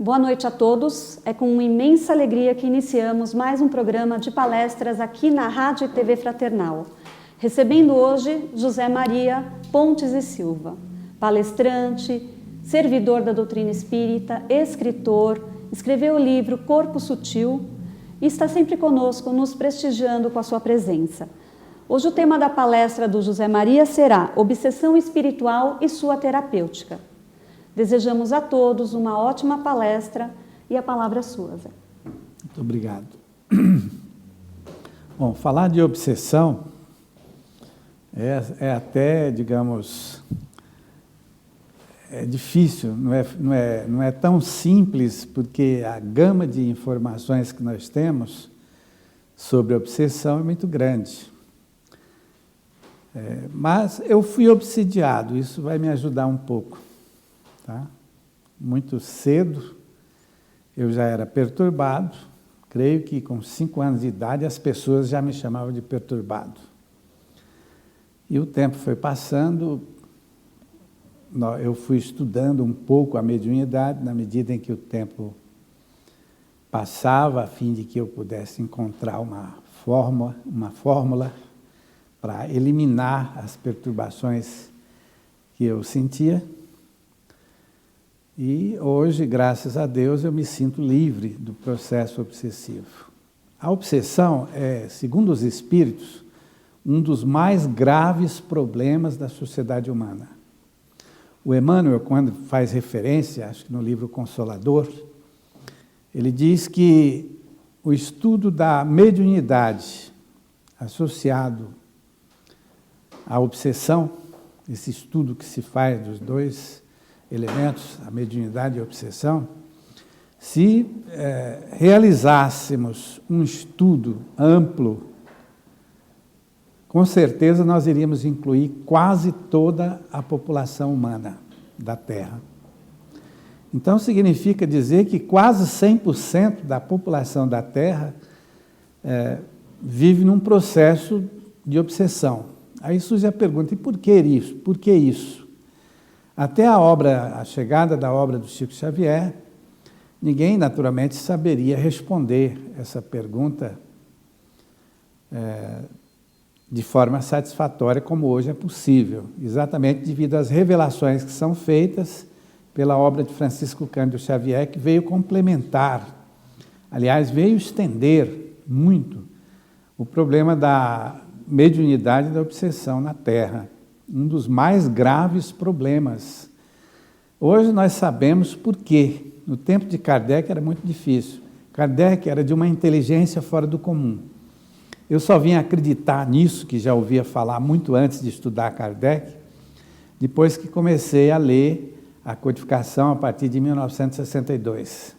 Boa noite a todos. É com uma imensa alegria que iniciamos mais um programa de palestras aqui na Rádio e TV Fraternal. Recebendo hoje José Maria Pontes e Silva, palestrante, servidor da doutrina espírita, escritor, escreveu o livro Corpo Sutil e está sempre conosco, nos prestigiando com a sua presença. Hoje o tema da palestra do José Maria será Obsessão Espiritual e sua Terapêutica. Desejamos a todos uma ótima palestra e a palavra é sua, Zé. Muito obrigado. Bom, falar de obsessão é até, digamos, é difícil, não é tão simples, porque a gama de informações que nós temos sobre obsessão é muito grande. Mas eu fui obsidiado, isso vai me ajudar um pouco. Tá? Muito cedo eu já era perturbado, creio que com 5 anos de idade as pessoas já me chamavam de perturbado. E o tempo foi passando, eu fui estudando um pouco a mediunidade, na medida em que o tempo passava, a fim de que eu pudesse encontrar uma fórmula para eliminar as perturbações que eu sentia. E hoje, graças a Deus, eu me sinto livre do processo obsessivo. A obsessão é, segundo os espíritos, um dos mais graves problemas da sociedade humana. O Emmanuel, quando faz referência, acho que no livro Consolador, ele diz que o estudo da mediunidade associado à obsessão, esse estudo que se faz dos dois elementos, a mediunidade e a obsessão, se realizássemos um estudo amplo, com certeza nós iríamos incluir quase toda a população humana da Terra. Então significa dizer que quase 100% da população da Terra vive num processo de obsessão. Aí surge a pergunta, e por que isso? Por que isso? Até a chegada da obra do Chico Xavier, ninguém naturalmente saberia responder essa pergunta de forma satisfatória como hoje é possível, exatamente devido às revelações que são feitas pela obra de Francisco Cândido Xavier, que veio complementar, aliás, veio estender muito o problema da mediunidade e da obsessão na Terra. Um dos mais graves problemas. Hoje nós sabemos por quê. No tempo de Kardec era muito difícil. Kardec era de uma inteligência fora do comum. Eu só vim acreditar nisso, que já ouvia falar muito antes de estudar Kardec, depois que comecei a ler a codificação a partir de 1962.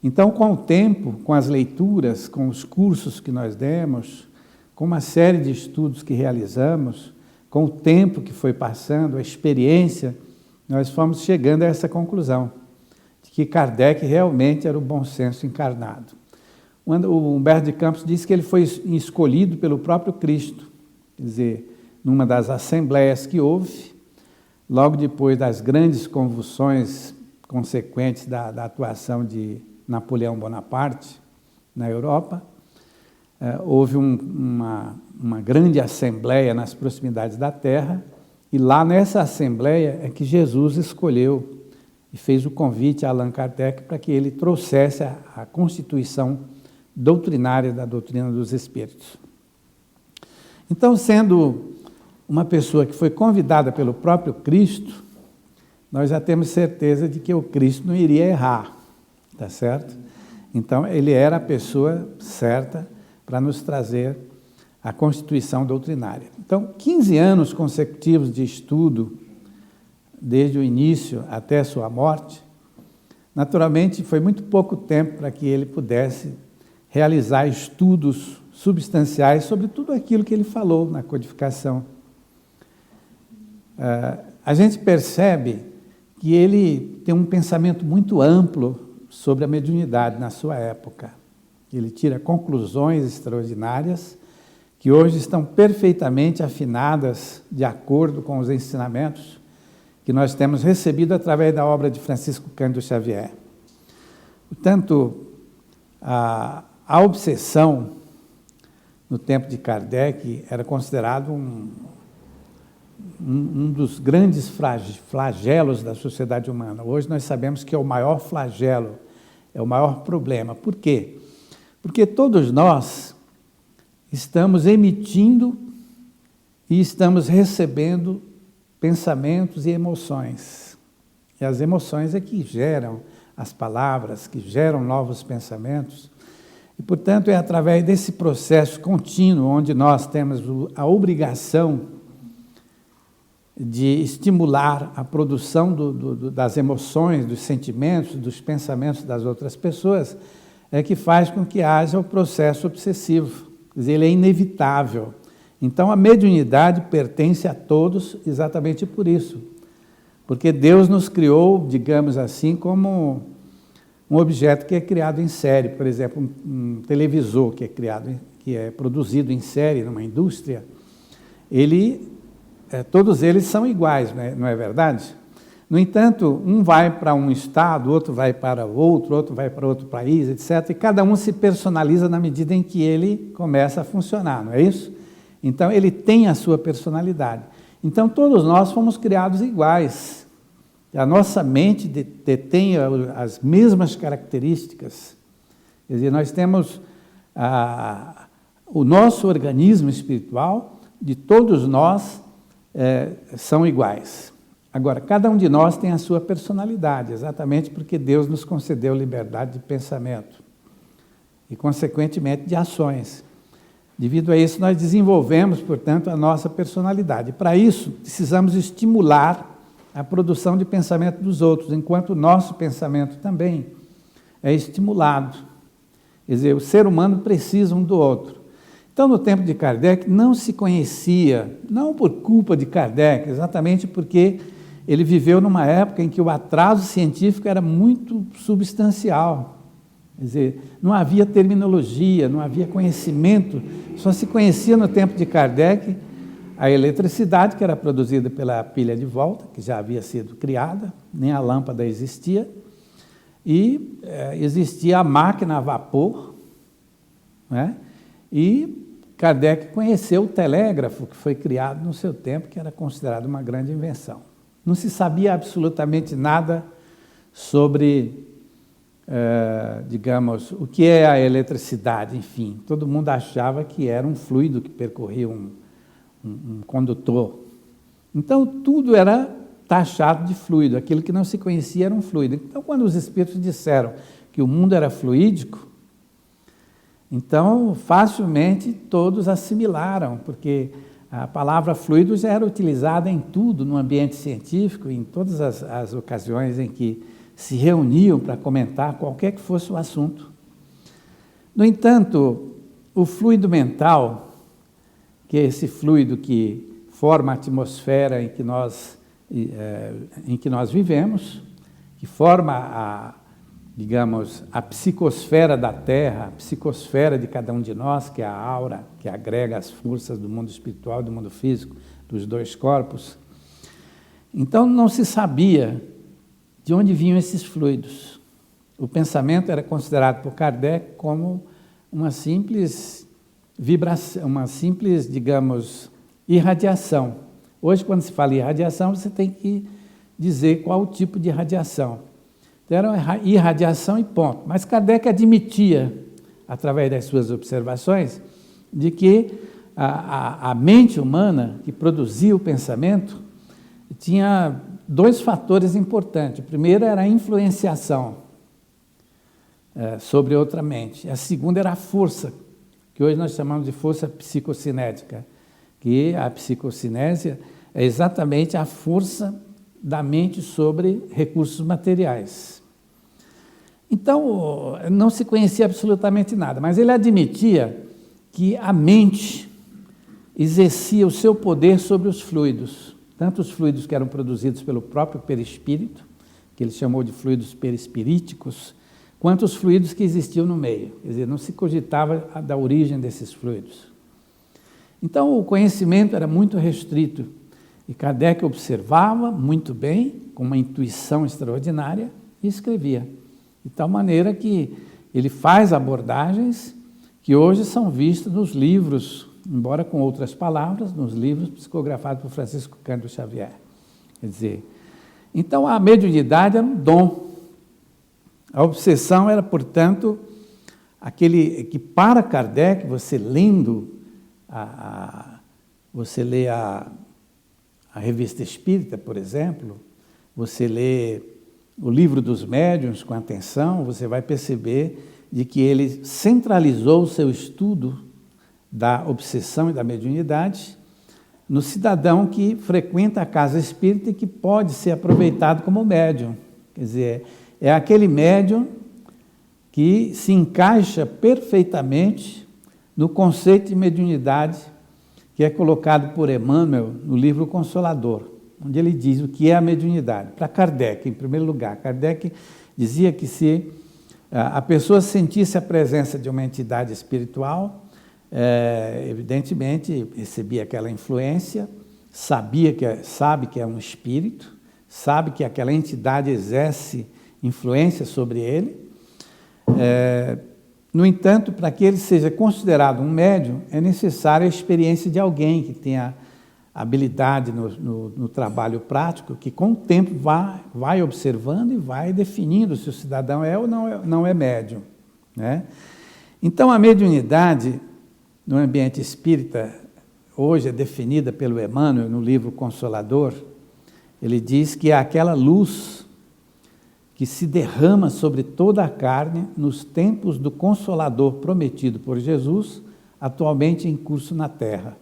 Então, com o tempo, com as leituras, com os cursos que nós demos, com uma série de estudos que realizamos, com o tempo que foi passando, a experiência, nós fomos chegando a essa conclusão, de que Kardec realmente era o bom senso encarnado. O Humberto de Campos disse que ele foi escolhido pelo próprio Cristo, quer dizer, numa das assembleias que houve, logo depois das grandes convulsões consequentes da atuação de Napoleão Bonaparte na Europa, houve uma grande assembleia nas proximidades da Terra, e lá nessa assembleia é que Jesus escolheu e fez o convite a Allan Kardec para que ele trouxesse a constituição doutrinária da doutrina dos Espíritos. Então, sendo uma pessoa que foi convidada pelo próprio Cristo, nós já temos certeza de que o Cristo não iria errar, tá certo? Então, ele era a pessoa certa para nos trazer a constituição doutrinária. Então, 15 anos consecutivos de estudo, desde o início até a sua morte, naturalmente foi muito pouco tempo para que ele pudesse realizar estudos substanciais sobre tudo aquilo que ele falou na codificação. A gente percebe que ele tem um pensamento muito amplo sobre a mediunidade na sua época. Ele tira conclusões extraordinárias que hoje estão perfeitamente afinadas de acordo com os ensinamentos que nós temos recebido através da obra de Francisco Cândido Xavier. Portanto, a obsessão, no tempo de Kardec, era considerado um dos grandes flagelos da sociedade humana. Hoje nós sabemos que é o maior flagelo, é o maior problema. Por quê? Porque todos nós estamos emitindo e estamos recebendo pensamentos e emoções. E as emoções é que geram as palavras, que geram novos pensamentos. E, portanto, é através desse processo contínuo, onde nós temos a obrigação de estimular a produção das emoções, dos sentimentos, dos pensamentos das outras pessoas, é que faz com que haja o processo obsessivo. Quer dizer, ele é inevitável. Então, a mediunidade pertence a todos exatamente por isso. Porque Deus nos criou, digamos assim, como um objeto que é criado em série. Por exemplo, um televisor que é produzido em série numa indústria, todos eles são iguais, não é verdade? No entanto, um vai para um estado, outro vai para outro vai para outro país, etc. E cada um se personaliza na medida em que ele começa a funcionar, não é isso? Então, ele tem a sua personalidade. Então, todos nós fomos criados iguais. A nossa mente detém as mesmas características. Quer dizer, nós temos o nosso organismo espiritual, de todos nós, são iguais. Agora, cada um de nós tem a sua personalidade, exatamente porque Deus nos concedeu liberdade de pensamento e, consequentemente, de ações. Devido a isso, nós desenvolvemos, portanto, a nossa personalidade. Para isso, precisamos estimular a produção de pensamento dos outros, enquanto o nosso pensamento também é estimulado. Quer dizer, o ser humano precisa um do outro. Então, no tempo de Kardec, não se conhecia, não por culpa de Kardec, exatamente porque ele viveu numa época em que o atraso científico era muito substancial. Quer dizer, não havia terminologia, não havia conhecimento, só se conhecia no tempo de Kardec a eletricidade, que era produzida pela pilha de volta, que já havia sido criada, nem a lâmpada existia, e existia a máquina a vapor, né? E Kardec conheceu o telégrafo, que foi criado no seu tempo, que era considerado uma grande invenção. Não se sabia absolutamente nada sobre, digamos, o que é a eletricidade, enfim. Todo mundo achava que era um fluido que percorria um condutor. Então, tudo era taxado de fluido, aquilo que não se conhecia era um fluido. Então, quando os espíritos disseram que o mundo era fluídico, então, facilmente, todos assimilaram, porque a palavra fluido já era utilizada em tudo, no ambiente científico, em todas as ocasiões em que se reuniam para comentar qualquer que fosse o assunto. No entanto, o fluido mental, que é esse fluido que forma a atmosfera em que nós vivemos, que forma digamos, a psicosfera da Terra, a psicosfera de cada um de nós, que é a aura, que agrega as forças do mundo espiritual e do mundo físico, dos dois corpos. Então, não se sabia de onde vinham esses fluidos. O pensamento era considerado por Kardec como uma simples vibração, uma simples, digamos, irradiação. Hoje, quando se fala em irradiação, você tem que dizer qual o tipo de radiação. Era irradiação e ponto. Mas Kardec admitia, através das suas observações, de que a mente humana que produzia o pensamento tinha dois fatores importantes. O primeiro era a influenciação sobre outra mente. A segunda era a força, que hoje nós chamamos de força psicocinética, que a psicocinésia é exatamente a força da mente sobre recursos materiais. Então, não se conhecia absolutamente nada, mas ele admitia que a mente exercia o seu poder sobre os fluidos, tanto os fluidos que eram produzidos pelo próprio perispírito, que ele chamou de fluidos perispiríticos, quanto os fluidos que existiam no meio. Quer dizer, não se cogitava da origem desses fluidos. Então, o conhecimento era muito restrito, e Kardec observava muito bem, com uma intuição extraordinária, e escrevia. De tal maneira que ele faz abordagens que hoje são vistas nos livros, embora com outras palavras, nos livros psicografados por Francisco Cândido Xavier. Quer dizer, então a mediunidade era um dom. A obsessão era, portanto, aquele que para Kardec, você lendo, você lê a Revista Espírita, por exemplo, você lê o Livro dos Médiuns com atenção, você vai perceber de que ele centralizou o seu estudo da obsessão e da mediunidade no cidadão que frequenta a casa espírita e que pode ser aproveitado como médium. Quer dizer, é aquele médium que se encaixa perfeitamente no conceito de mediunidade que é colocado por Emmanuel no livro Consolador, onde ele diz o que é a mediunidade. Para Kardec, em primeiro lugar, Kardec dizia que se a pessoa sentisse a presença de uma entidade espiritual, evidentemente recebia aquela influência, sabe que é um espírito, sabe que aquela entidade exerce influência sobre ele. No entanto, para que ele seja considerado um médium, é necessária a experiência de alguém que tenha habilidade no trabalho prático, que com o tempo vai observando e vai definindo se o cidadão é ou não é médium, né? Então, a mediunidade no ambiente espírita, hoje é definida pelo Emmanuel no livro Consolador. Ele diz que é aquela luz que se derrama sobre toda a carne nos tempos do Consolador prometido por Jesus, atualmente em curso na Terra.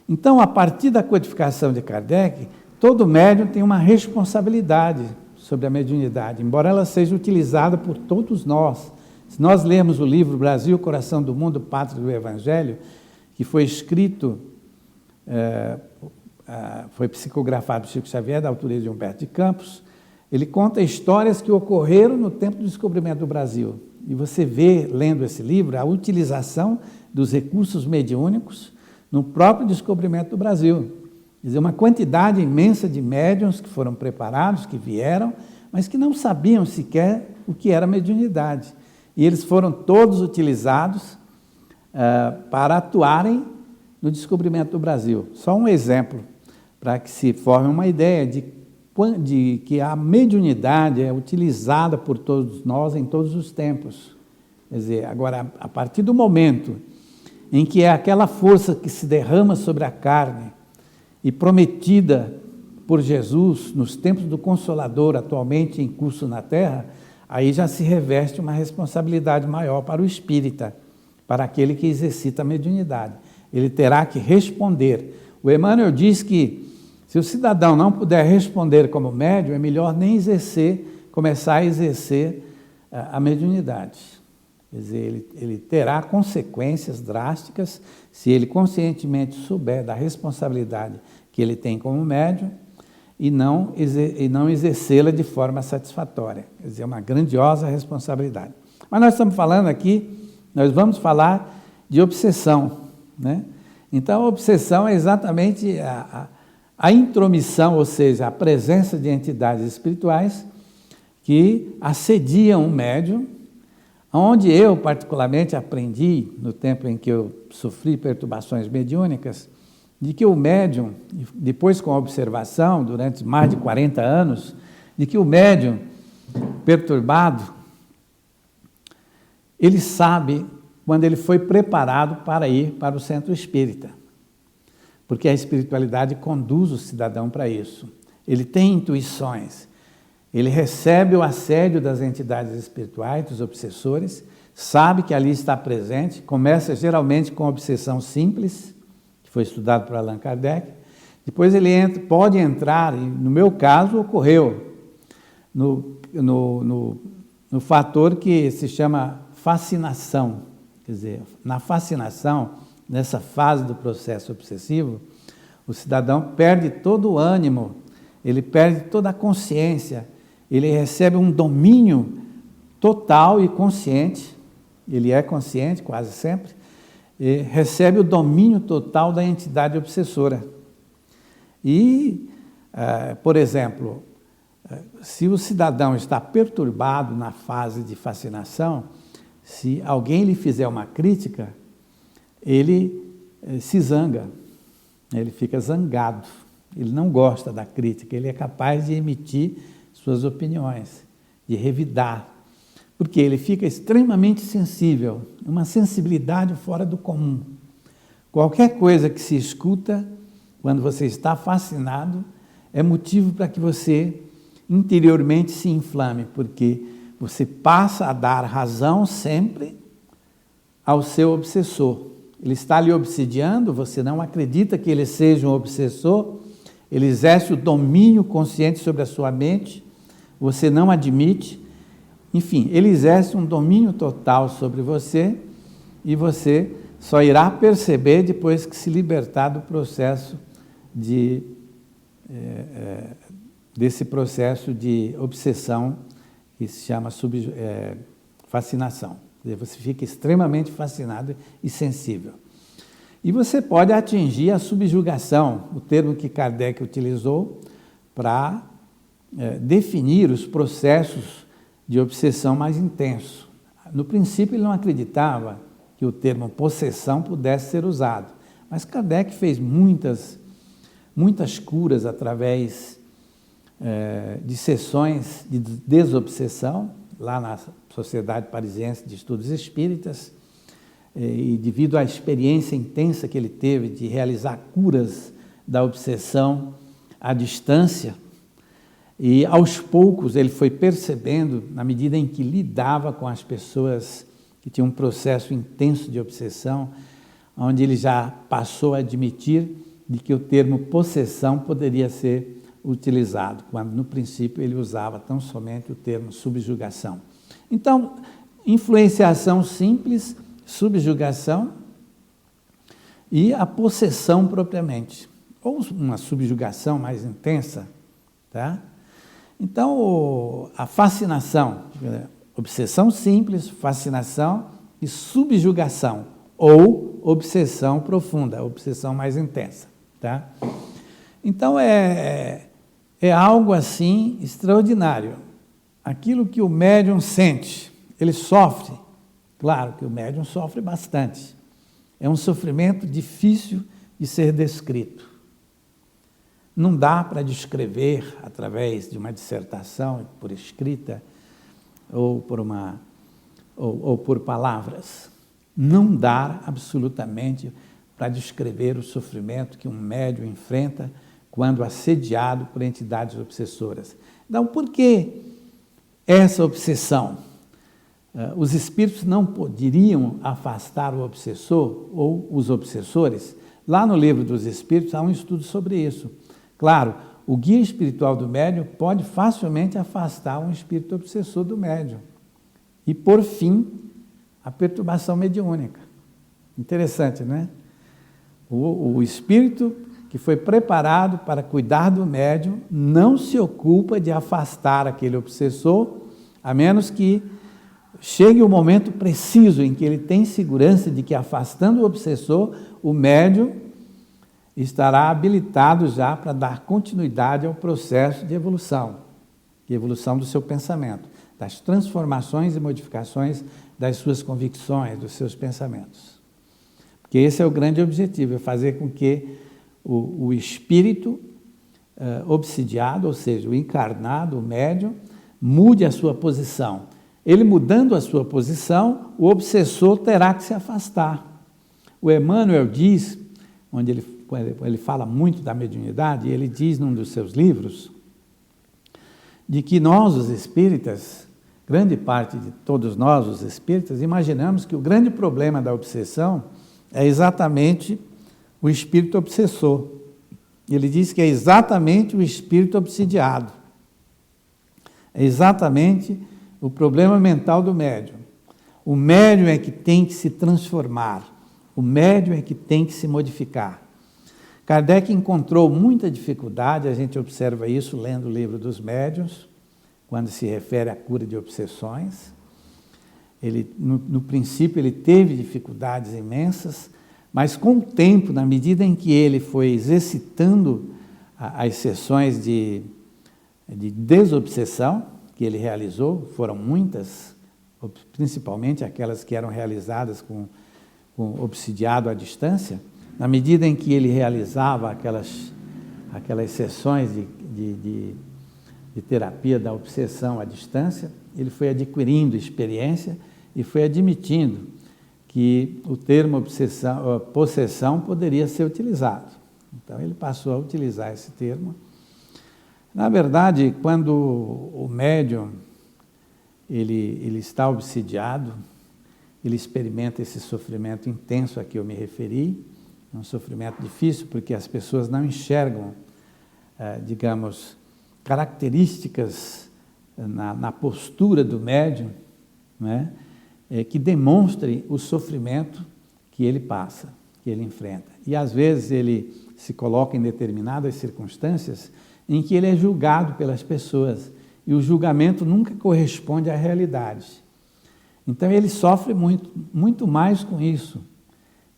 Então, a partir da codificação de Kardec, todo médium tem uma responsabilidade sobre a mediunidade, embora ela seja utilizada por todos nós. Se nós lermos o livro Brasil, Coração do Mundo, Pátria do Evangelho, que foi escrito, foi psicografado por Chico Xavier, da autoria de Humberto de Campos, ele conta histórias que ocorreram no tempo do descobrimento do Brasil. E você vê, lendo esse livro, a utilização dos recursos mediúnicos no próprio descobrimento do Brasil. Quer dizer, uma quantidade imensa de médiuns que foram preparados, que vieram, mas que não sabiam sequer o que era mediunidade. E eles foram todos utilizados para atuarem no descobrimento do Brasil. Só um exemplo, para que se forme uma ideia de que a mediunidade é utilizada por todos nós em todos os tempos. Quer dizer, agora, a partir do momento em que é aquela força que se derrama sobre a carne e prometida por Jesus nos tempos do Consolador, atualmente em curso na Terra, aí já se reveste uma responsabilidade maior para o espírita, para aquele que exercita a mediunidade. Ele terá que responder. O Emmanuel diz que, se o cidadão não puder responder como médium, é melhor nem começar a exercer a mediunidade. Quer dizer, ele terá consequências drásticas se ele conscientemente souber da responsabilidade que ele tem como médium e não exercê-la de forma satisfatória. Quer dizer, é uma grandiosa responsabilidade. Mas nós estamos falando aqui, nós vamos falar de obsessão, né? Então, a obsessão é exatamente a intromissão, ou seja, a presença de entidades espirituais que assediam o médium, onde eu, particularmente, aprendi, no tempo em que eu sofri perturbações mediúnicas, de que o médium, depois com a observação, durante mais de 40 anos, de que o médium perturbado, ele sabe quando ele foi preparado para ir para o centro espírita, porque a espiritualidade conduz o cidadão para isso. Ele tem intuições, ele recebe o assédio das entidades espirituais, dos obsessores, sabe que ali está presente, começa geralmente com obsessão simples, que foi estudado por Allan Kardec, depois ele pode entrar, e no meu caso ocorreu, no fator que se chama fascinação. Quer dizer, na fascinação, nessa fase do processo obsessivo, o cidadão perde todo o ânimo, ele perde toda a consciência, ele recebe um domínio total e consciente, ele é consciente quase sempre, e recebe o domínio total da entidade obsessora. E, por exemplo, Se o cidadão está perturbado na fase de fascinação, se alguém lhe fizer uma crítica, ele se zanga, ele fica zangado, ele não gosta da crítica, ele é capaz de emitir suas opiniões, de revidar, porque ele fica extremamente sensível, uma sensibilidade fora do comum. Qualquer coisa que se escuta, quando você está fascinado, é motivo para que você interiormente se inflame, porque você passa a dar razão sempre ao seu obsessor. Ele está lhe obsidiando, você não acredita que ele seja um obsessor, ele exerce o domínio consciente sobre a sua mente, você não admite, enfim, ele exerce um domínio total sobre você e você só irá perceber depois que se libertar do processo desse processo de obsessão que se chama fascinação. Você fica extremamente fascinado e sensível. E você pode atingir a subjugação, o termo que Kardec utilizou para definir os processos de obsessão mais intensos. No princípio, ele não acreditava que o termo possessão pudesse ser usado, mas Kardec fez muitas curas através de sessões de desobsessão, lá na Sociedade Parisiense de Estudos Espíritas, e devido à experiência intensa que ele teve de realizar curas da obsessão à distância, e aos poucos ele foi percebendo, na medida em que lidava com as pessoas que tinham um processo intenso de obsessão, onde ele já passou a admitir de que o termo possessão poderia ser utilizado, quando no princípio ele usava tão somente o termo subjugação. Então, influenciação simples, subjugação e a possessão propriamente, ou uma subjugação mais intensa, tá? Então, a fascinação, obsessão simples, fascinação e subjugação, ou obsessão profunda, obsessão mais intensa, tá? Então, é algo assim extraordinário. Aquilo que o médium sente, ele sofre. Claro que o médium sofre bastante. É um sofrimento difícil de ser descrito. Não dá para descrever através de uma dissertação, por escrita, ou por palavras. Não dá absolutamente para descrever o sofrimento que um médium enfrenta quando assediado por entidades obsessoras. Então, por que essa obsessão? Os espíritos não poderiam afastar o obsessor ou os obsessores? Lá no Livro dos Espíritos há um estudo sobre isso. Claro, o guia espiritual do médium pode facilmente afastar um espírito obsessor do médium e, por fim, a perturbação mediúnica. Interessante, não é? O espírito que foi preparado para cuidar do médium não se ocupa de afastar aquele obsessor, a menos que chegue o momento preciso em que ele tem segurança de que, afastando o obsessor, o médium estará habilitado já para dar continuidade ao processo de evolução do seu pensamento, das transformações e modificações das suas convicções, dos seus pensamentos. Porque esse é o grande objetivo, é fazer com que o espírito obsidiado, ou seja, o encarnado, o médium, mude a sua posição. Ele mudando a sua posição, o obsessor terá que se afastar. O Emmanuel diz, onde ele fala muito da mediunidade, ele diz num dos seus livros, de que nós, os espíritas, grande parte de todos nós, os espíritas, imaginamos que o grande problema da obsessão é exatamente o espírito obsessor. Ele diz que é exatamente o espírito obsidiado. É exatamente o problema mental do médium. O médium é que tem que se transformar. O médium é que tem que se modificar. Kardec encontrou muita dificuldade, a gente observa isso lendo o Livro dos Médiuns, quando se refere à cura de obsessões. No princípio, ele teve dificuldades imensas, mas com o tempo, na medida em que ele foi exercitando as sessões de de desobsessão que ele realizou, foram muitas, principalmente aquelas que eram realizadas com obsidiado à distância. Na medida em que ele realizava aquelas sessões de terapia da obsessão à distância, ele foi adquirindo experiência e foi admitindo que o termo possessão poderia ser utilizado. Então ele passou a utilizar esse termo. Na verdade, quando o médium ele está obsidiado, ele experimenta esse sofrimento intenso a que eu me referi, um sofrimento difícil porque as pessoas não enxergam, digamos, características na postura do médium, né, que demonstrem o sofrimento que ele passa, que ele enfrenta. E às vezes ele se coloca em determinadas circunstâncias em que ele é julgado pelas pessoas, e o julgamento nunca corresponde à realidade. Então ele sofre muito mais com isso.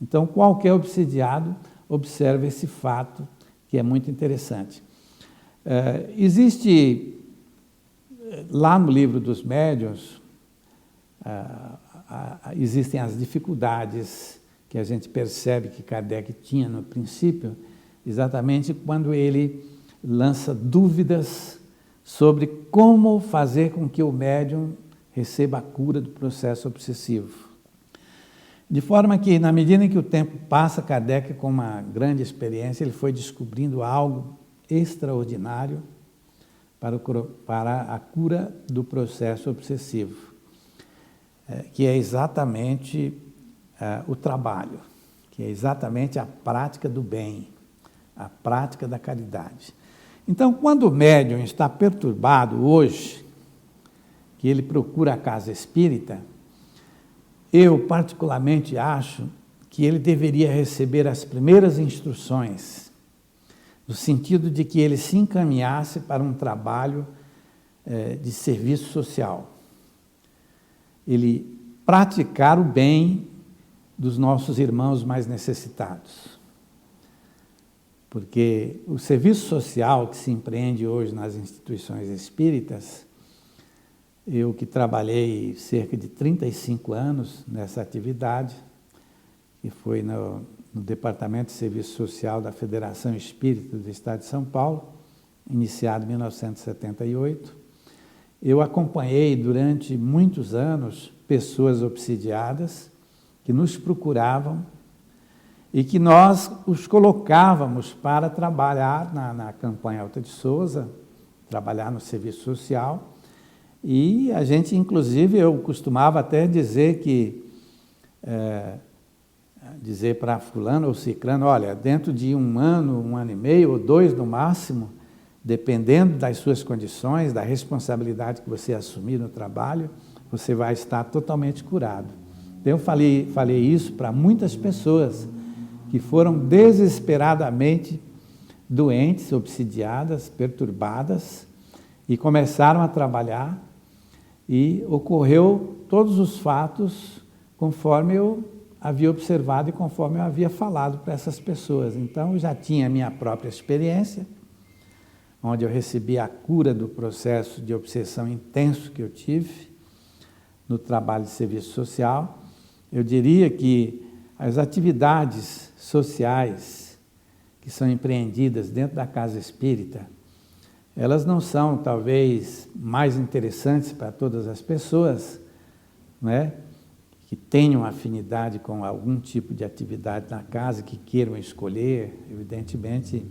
Então qualquer obsidiado observa esse fato, que é muito interessante. Existe, lá no livro dos médiuns, existem as dificuldades que a gente percebe que Kardec tinha no princípio, exatamente quando ele lança dúvidas sobre como fazer com que o médium receba a cura do processo obsessivo. De forma que, na medida em que o tempo passa, Kardec, com uma grande experiência, ele foi descobrindo algo extraordinário para a cura do processo obsessivo, que é exatamente o trabalho, que é exatamente a prática do bem, a prática da caridade. Então, quando o médium está perturbado hoje, que ele procura a casa espírita, eu particularmente acho que ele deveria receber as primeiras instruções, no sentido de que ele se encaminhasse para um trabalho de serviço social. Ele praticar o bem dos nossos irmãos mais necessitados. Porque o serviço social que se empreende hoje nas instituições espíritas, eu que trabalhei cerca de 35 anos nessa atividade, que foi no Departamento de Serviço Social da Federação Espírita do Estado de São Paulo, iniciado em 1978, eu acompanhei durante muitos anos pessoas obsidiadas que nos procuravam e que nós os colocávamos para trabalhar na campanha Alta de Souza, trabalhar no serviço social. E a gente, inclusive, eu costumava até dizer dizer para fulano ou ciclano, olha, dentro de um ano e meio, ou 2 no máximo, dependendo das suas condições, da responsabilidade que você assumir no trabalho, você vai estar totalmente curado. Então, eu falei isso para muitas pessoas que foram desesperadamente doentes, obsidiadas, perturbadas, e começaram a trabalhar, e ocorreu todos os fatos conforme eu havia observado e conforme eu havia falado para essas pessoas. Então, eu já tinha a minha própria experiência, onde eu recebi a cura do processo de obsessão intenso que eu tive no trabalho de serviço social. Eu diria que as atividades sociais que são empreendidas dentro da casa espírita, elas não são, talvez, mais interessantes para todas as pessoas, né, que tenham afinidade com algum tipo de atividade na casa, que queiram escolher. Evidentemente,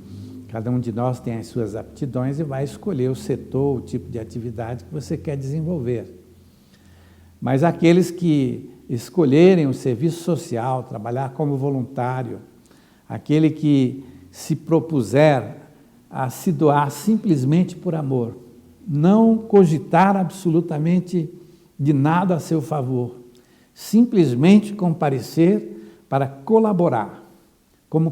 cada um de nós tem as suas aptidões e vai escolher o setor, o tipo de atividade que você quer desenvolver. Mas aqueles que escolherem o serviço social, trabalhar como voluntário, aquele que se propuser a se doar simplesmente por amor, não cogitar absolutamente de nada a seu favor, simplesmente comparecer para colaborar, como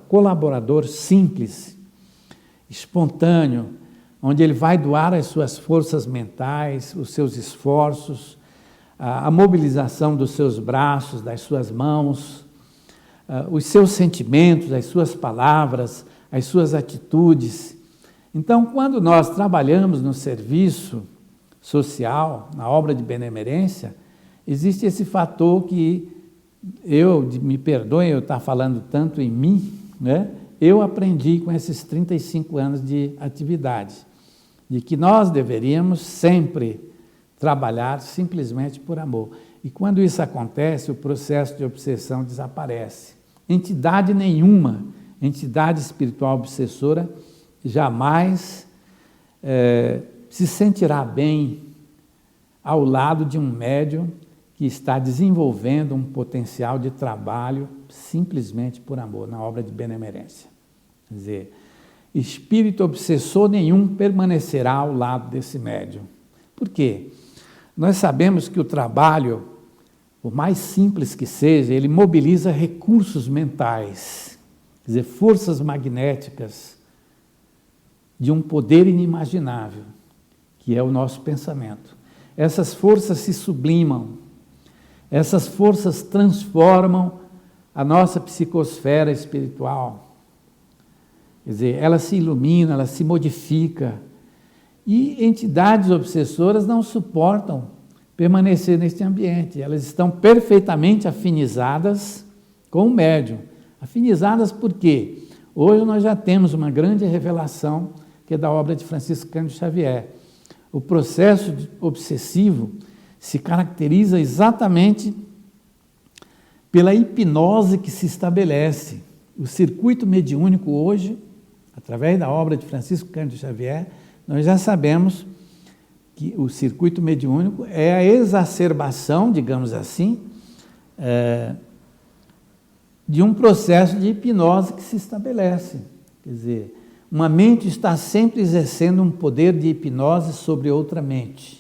colaborador simples, espontâneo, onde ele vai doar as suas forças mentais, os seus esforços, a mobilização dos seus braços, das suas mãos, os seus sentimentos, as suas palavras, as suas atitudes. Então, quando nós trabalhamos no serviço social, na obra de benemerência, existe esse fator que me perdoem eu estar falando tanto em mim, né? Eu aprendi com esses 35 anos de atividade, de que nós deveríamos sempre trabalhar simplesmente por amor. E quando isso acontece, o processo de obsessão desaparece. Entidade nenhuma, entidade espiritual obsessora, jamais se sentirá bem ao lado de um médium que está desenvolvendo um potencial de trabalho simplesmente por amor, na obra de benemerência. Quer dizer, espírito obsessor nenhum permanecerá ao lado desse médium. Por quê? Nós sabemos que o trabalho, por mais simples que seja, ele mobiliza recursos mentais, quer dizer, forças magnéticas de um poder inimaginável, que é o nosso pensamento. Essas forças se sublimam, essas forças transformam a nossa psicosfera espiritual. Quer dizer, ela se ilumina, ela se modifica. E entidades obsessoras não suportam permanecer neste ambiente. Elas estão perfeitamente afinizadas com o médium. Afinizadas por quê? Hoje nós já temos uma grande revelação, que é da obra de Francisco Cândido Xavier. O processo obsessivo se caracteriza exatamente pela hipnose que se estabelece. O circuito mediúnico hoje, através da obra de Francisco Cândido Xavier, nós já sabemos que o circuito mediúnico é a exacerbação, digamos assim, de um processo de hipnose que se estabelece. Quer dizer, uma mente está sempre exercendo um poder de hipnose sobre outra mente.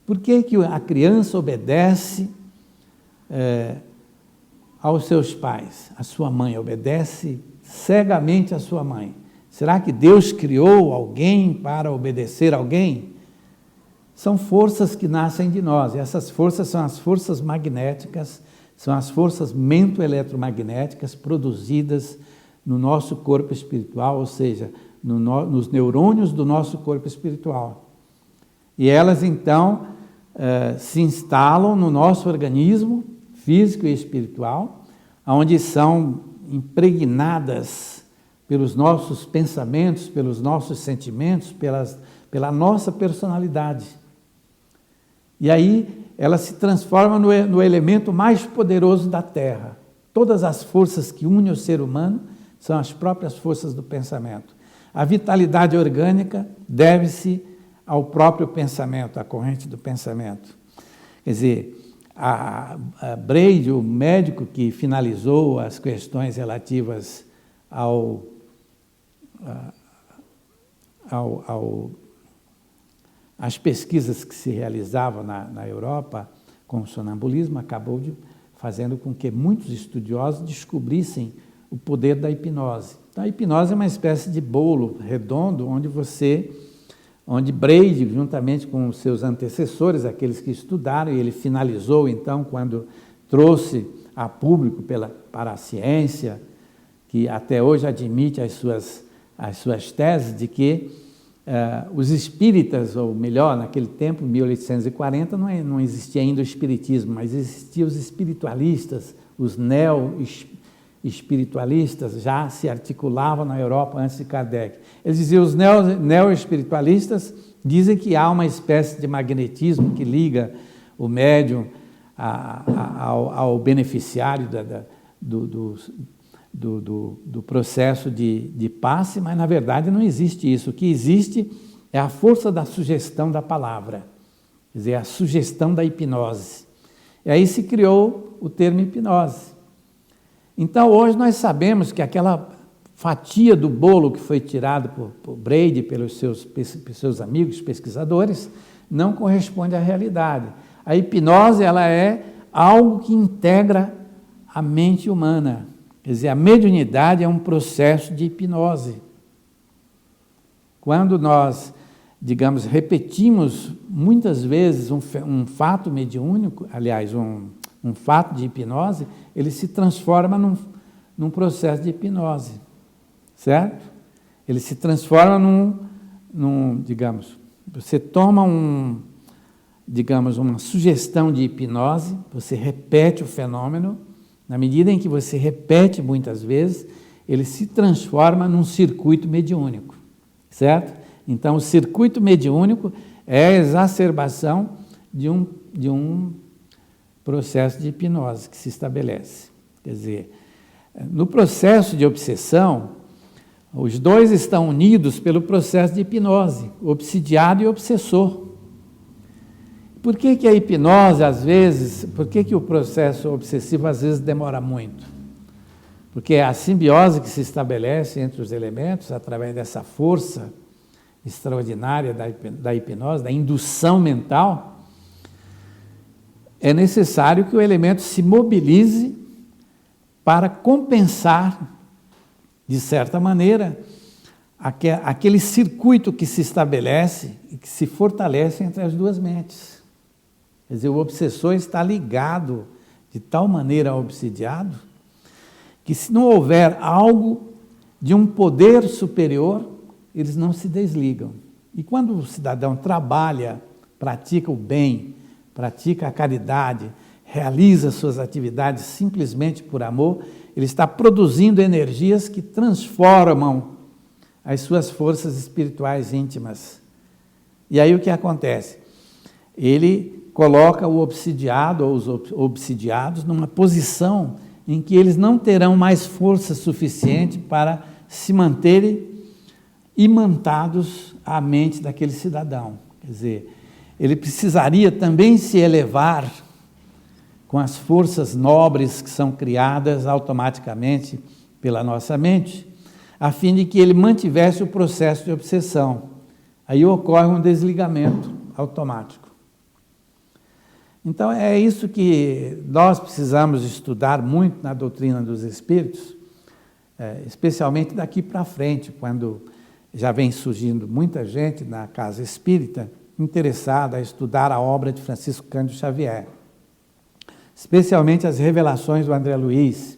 Por que a criança obedece aos seus pais? A sua mãe obedece cegamente à sua mãe. Será que Deus criou alguém para obedecer a alguém? São forças que nascem de nós. E essas forças são as forças magnéticas, são as forças mento-eletromagnéticas produzidas no nosso corpo espiritual, ou seja, nos neurônios do nosso corpo espiritual. E elas, então, se instalam no nosso organismo físico e espiritual, onde são impregnadas pelos nossos pensamentos, pelos nossos sentimentos, pela nossa personalidade. E aí ela se transforma no elemento mais poderoso da Terra. Todas as forças que unem o ser humano são as próprias forças do pensamento. A vitalidade orgânica deve-se ao próprio pensamento, à corrente do pensamento. Quer dizer, a Braid, o médico que finalizou as questões relativas às pesquisas que se realizavam na Europa com o sonambulismo, acabou fazendo com que muitos estudiosos descobrissem o poder da hipnose. Então, a hipnose é uma espécie de bolo redondo onde Braid, juntamente com os seus antecessores, aqueles que estudaram, e ele finalizou, então, quando trouxe a público para a ciência, que até hoje admite as suas teses de que os espíritas, ou melhor, naquele tempo, 1840, não existia ainda o espiritismo, mas existiam os espiritualistas, os neo-espiritualistas já se articulavam na Europa antes de Kardec. Eles diziam, os neo-espiritualistas dizem que há uma espécie de magnetismo que liga o médium ao beneficiário do processo de passe, mas na verdade não existe isso. O que existe é a força da sugestão da palavra, quer dizer, a sugestão da hipnose. E aí se criou o termo hipnose. Então hoje nós sabemos que aquela fatia do bolo que foi tirado por Braid, pelos seus amigos pesquisadores, não corresponde à realidade. A hipnose, ela é algo que integra a mente humana. Quer dizer, a mediunidade é um processo de hipnose. Quando nós, digamos, repetimos muitas vezes um fato mediúnico, aliás, um fato de hipnose, ele se transforma num processo de hipnose, certo? ele se transforma digamos, você toma uma sugestão de hipnose, você repete o fenômeno, na medida em que você repete muitas vezes, ele se transforma num circuito mediúnico, certo? Então, o circuito mediúnico é a exacerbação de um processo de hipnose que se estabelece. Quer dizer, no processo de obsessão, os dois estão unidos pelo processo de hipnose, obsidiado e obsessor. Por que a hipnose, às vezes, por que o processo obsessivo, às vezes, demora muito? Porque a simbiose que se estabelece entre os elementos, através dessa força extraordinária da hipnose, da indução mental, é necessário que o elemento se mobilize para compensar, de certa maneira, aquele circuito que se estabelece e que se fortalece entre as duas mentes. Quer dizer, o obsessor está ligado de tal maneira ao obsidiado que, se não houver algo de um poder superior, eles não se desligam. E quando o cidadão trabalha, pratica o bem, pratica a caridade, realiza suas atividades simplesmente por amor, ele está produzindo energias que transformam as suas forças espirituais íntimas. E aí o que acontece? Ele coloca o obsidiado ou os obsidiados numa posição em que eles não terão mais força suficiente para se manterem imantados à mente daquele cidadão. Quer dizer, ele precisaria também se elevar com as forças nobres que são criadas automaticamente pela nossa mente, a fim de que ele mantivesse o processo de obsessão. Aí ocorre um desligamento automático. Então, é isso que nós precisamos estudar muito na doutrina dos espíritos, especialmente daqui para frente, quando já vem surgindo muita gente na casa espírita interessada a estudar a obra de Francisco Cândido Xavier, especialmente as revelações do André Luiz,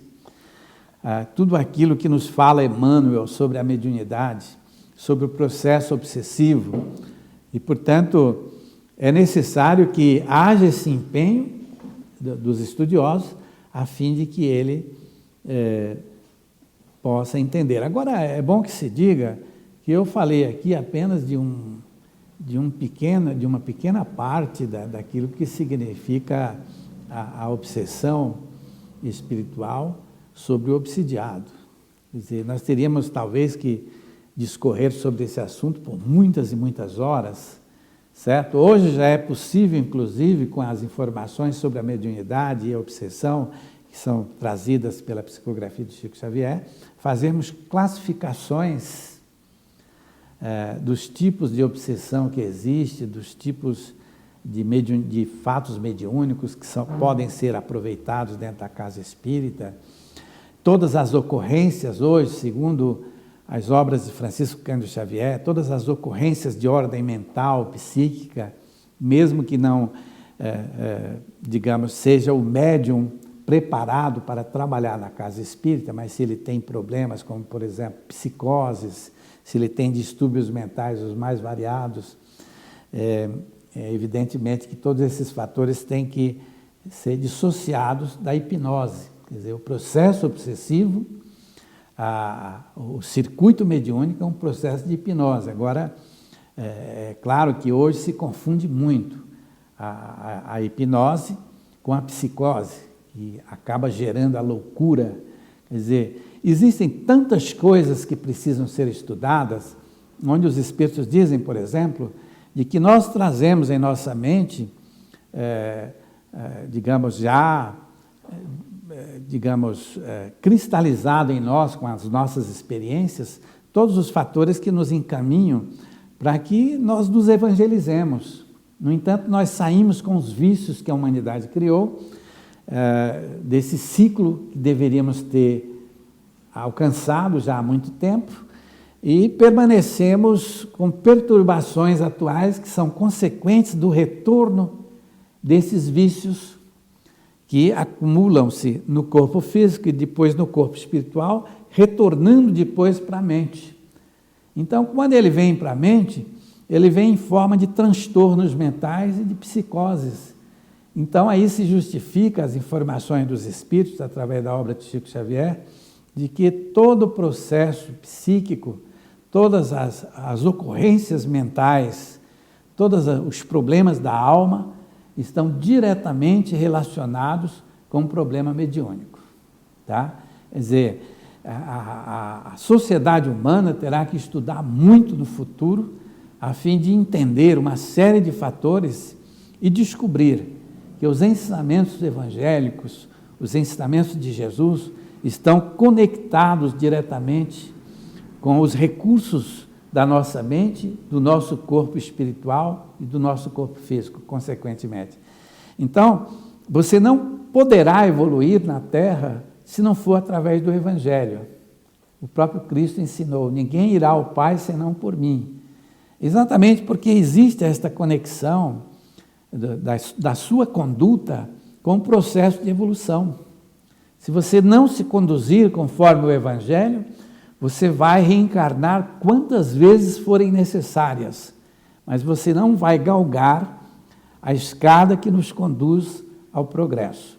tudo aquilo que nos fala Emmanuel sobre a mediunidade, sobre o processo obsessivo, e, portanto, é necessário que haja esse empenho dos estudiosos a fim de que ele possa entender. Agora, é bom que se diga que eu falei aqui apenas de uma pequena parte daquilo que significa a obsessão espiritual sobre o obsidiado. Quer dizer, nós teríamos talvez que discorrer sobre esse assunto por muitas e muitas horas, certo? Hoje já é possível, inclusive, com as informações sobre a mediunidade e a obsessão que são trazidas pela psicografia de Chico Xavier, fazermos classificações dos tipos de obsessão que existe, dos tipos de fatos mediúnicos que podem ser aproveitados dentro da casa espírita. Todas as ocorrências hoje, segundo as obras de Francisco Cândido Xavier, todas as ocorrências de ordem mental, psíquica, mesmo que não, digamos, seja o médium preparado para trabalhar na casa espírita, mas se ele tem problemas como, por exemplo, psicoses, se ele tem distúrbios mentais os mais variados, evidentemente que todos esses fatores têm que ser dissociados da hipnose. Quer dizer, o processo obsessivo, o circuito mediúnico é um processo de hipnose. Agora, é claro que hoje se confunde muito a hipnose com a psicose, que acaba gerando a loucura. Quer dizer, existem tantas coisas que precisam ser estudadas, onde os espíritos dizem, por exemplo, de que nós trazemos em nossa mente, cristalizado em nós, com as nossas experiências, todos os fatores que nos encaminham para que nós nos evangelizemos. No entanto, nós saímos com os vícios que a humanidade criou, desse ciclo que deveríamos ter alcançado já há muito tempo, e permanecemos com perturbações atuais que são consequentes do retorno desses vícios que acumulam-se no corpo físico e depois no corpo espiritual, retornando depois para a mente. Então, quando ele vem para a mente, ele vem em forma de transtornos mentais e de psicoses. Então, aí se justifica as informações dos espíritos, através da obra de Chico Xavier, de que todo o processo psíquico, todas as ocorrências mentais, todos os problemas da alma estão diretamente relacionados com o problema mediúnico. Tá? Quer dizer, a sociedade humana terá que estudar muito no futuro a fim de entender uma série de fatores e descobrir que os ensinamentos evangélicos, os ensinamentos de Jesus, estão conectados diretamente com os recursos da nossa mente, do nosso corpo espiritual e do nosso corpo físico, consequentemente. Então, você não poderá evoluir na Terra se não for através do Evangelho. O próprio Cristo ensinou, ninguém irá ao Pai senão por mim. Exatamente porque existe esta conexão da sua conduta com o processo de evolução. Se você não se conduzir conforme o Evangelho, você vai reencarnar quantas vezes forem necessárias, mas você não vai galgar a escada que nos conduz ao progresso.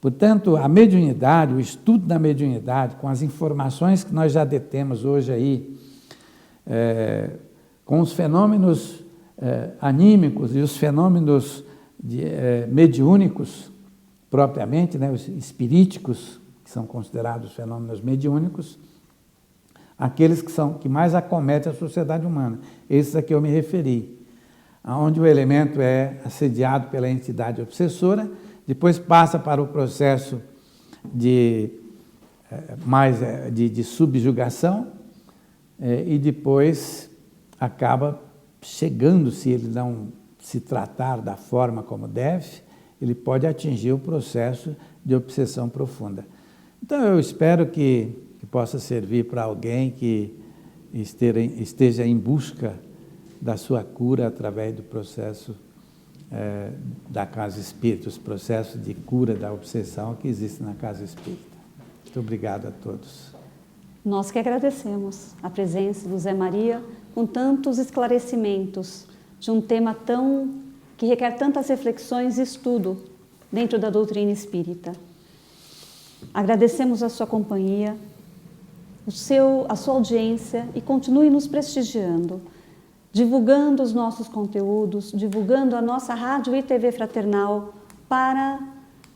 Portanto, a mediunidade, o estudo da mediunidade, com as informações que nós já detemos hoje aí, com os fenômenos anímicos e os fenômenos mediúnicos, propriamente, né, os espiríticos, que são considerados fenômenos mediúnicos, aqueles que mais acometem a sociedade humana. Esses a que eu me referi, onde o elemento é assediado pela entidade obsessora, depois passa para o processo de subjugação e depois acaba chegando, se ele não se tratar da forma como deve, ele pode atingir o processo de obsessão profunda. Então, eu espero que possa servir para alguém que esteja em busca da sua cura através do processo da Casa Espírita, os processos de cura da obsessão que existem na Casa Espírita. Muito obrigado a todos. Nós que agradecemos a presença do Zé Maria com tantos esclarecimentos de um tema que requer tantas reflexões e estudo dentro da doutrina espírita. Agradecemos a sua companhia, a sua audiência e continue nos prestigiando, divulgando os nossos conteúdos, divulgando a nossa rádio e TV fraternal para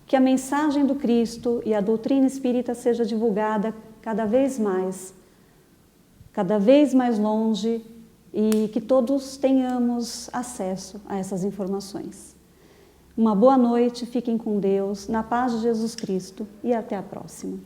que a mensagem do Cristo e a doutrina espírita seja divulgada cada vez mais longe e que todos tenhamos acesso a essas informações. Uma boa noite, fiquem com Deus, na paz de Jesus Cristo e até a próxima.